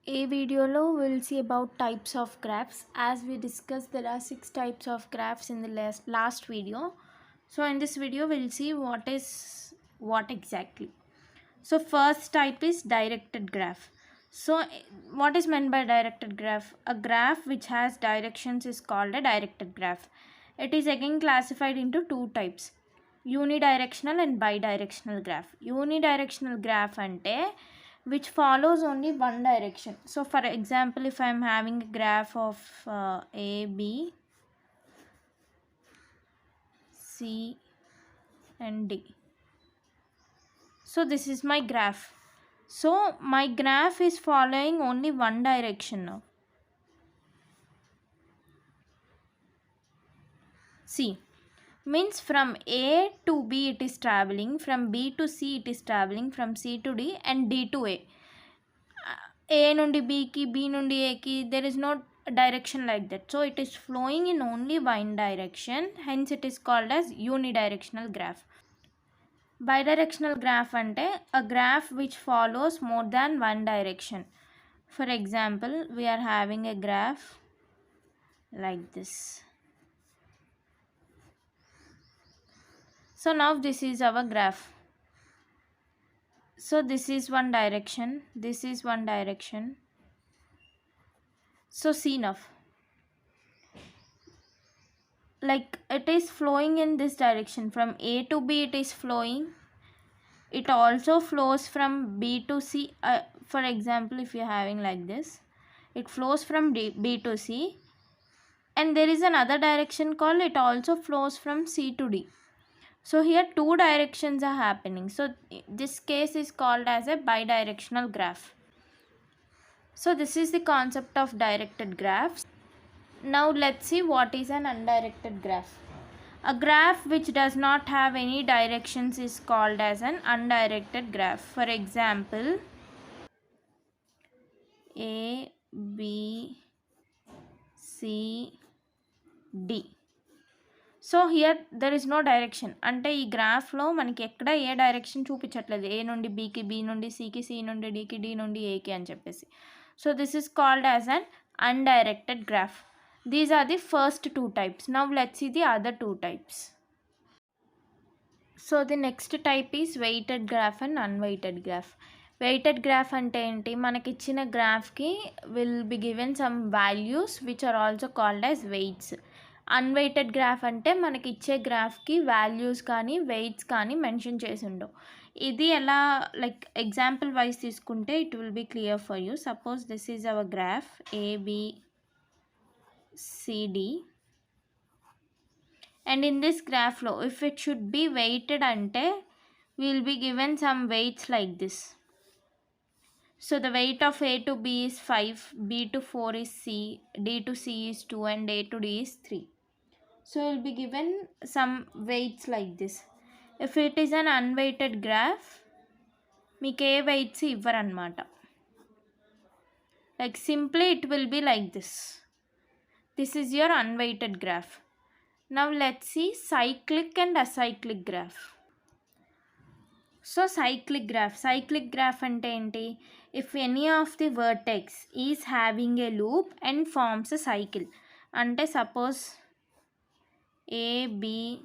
A video lo we'll see about types of graphs. As we discussed, there are 6 types of graphs in the last video. So in this video we'll see what is what exactly. So first type is directed graph. So what is meant by directed graph? A graph which has directions is called a directed graph. It is again classified into two types, unidirectional and bidirectional graph. Unidirectional graph ante which follows only one direction. So for example, if I am having a graph of A, B, C and D. So this is my graph. So my graph is following only one direction now. C means from A to B it is traveling, from B to C it is traveling, from C to D and D to A. A nundi B ki, B nundi A ki, there is no direction like that. So it is flowing in only one direction, hence it is called as unidirectional graph. Bidirectional graph ante a graph which follows more than one direction. For example, we are having a graph like this. So now this is our graph. So this is one direction, this is one direction. So see now, like it is flowing in this direction, from A to B it is flowing. It also flows from B to C. For example, if you are having like this, it flows from B to C, and there is another direction called it also flows from C to D. So here two directions are happening. So this case is called as a bidirectional graph. So this is the concept of directed graphs. Now let's see what is an undirected graph. A graph which does not have any directions is called as an undirected graph. For example, A, B, C, D. So here there is no direction. అంటే ఈ గ్రాఫ్లో మనకి ఎక్కడ ఏ direction చూపించట్లేదు, ఏ నుండి బీకి, B నుండి సికి, సి నుండి డికి, డి నుండి ఏకి అని చెప్పేసి. So this is called as an undirected graph. These are the first two types. Now let's see the other two types. So the next type is weighted graph and unweighted graph. Weighted graph అంటే ఏంటి, మనకి ఇచ్చిన గ్రాఫ్కి will be given some values which are also called as weights. Unweighted graph అంటే మనకి ఇచ్చే గ్రాఫ్కి values కానీ weights కానీ మెన్షన్ చేసి ఉండవు. ఇది ఎలా, లైక్ ఎగ్జాంపుల్ వైజ్ తీసుకుంటే it will be clear for you. Suppose this is our graph ABCD, and in this graph లో if it should be weighted అంటే we will be given some weights like this. So the weight of A to B is 5, B to 4 is C, D to C is 2 and A to D is 3. So we will be given some weights like this. If it is an unweighted graph, మీకు ఏ weights ఇవ్వరు అన్నమాట. Like simply it will be like this. This is your unweighted graph. Now let's see cyclic and acyclic graph. So cyclic graph అంటే ఏంటి, if any of the vertex is having a loop and forms a cycle. అంటే suppose ABCD,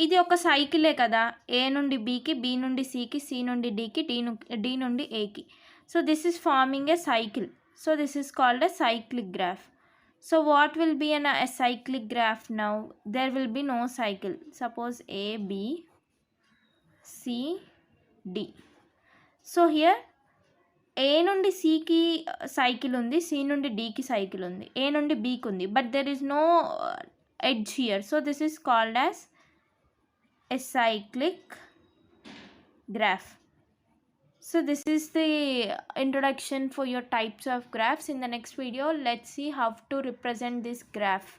ఇది ఒక సైకిలే కదా, ఏ నుండి బీకి, B నుండి సికి, సి నుండి డికి, డి నుండి ఏకి. So this is farming A cycle. So this is called a cyclic graph. So what will be an acyclic graph now? There will be no cycle. Suppose A, B, C, D. So here A నుండి Cకి cycle ఉంది, C నుండి Dకి cycle ఉంది, A నుండి Bకి ఉంది, but there is no edge here. So this is called as a cyclic graph. So this is the introduction for your types of graphs. In the next video, let's see how to represent this graph.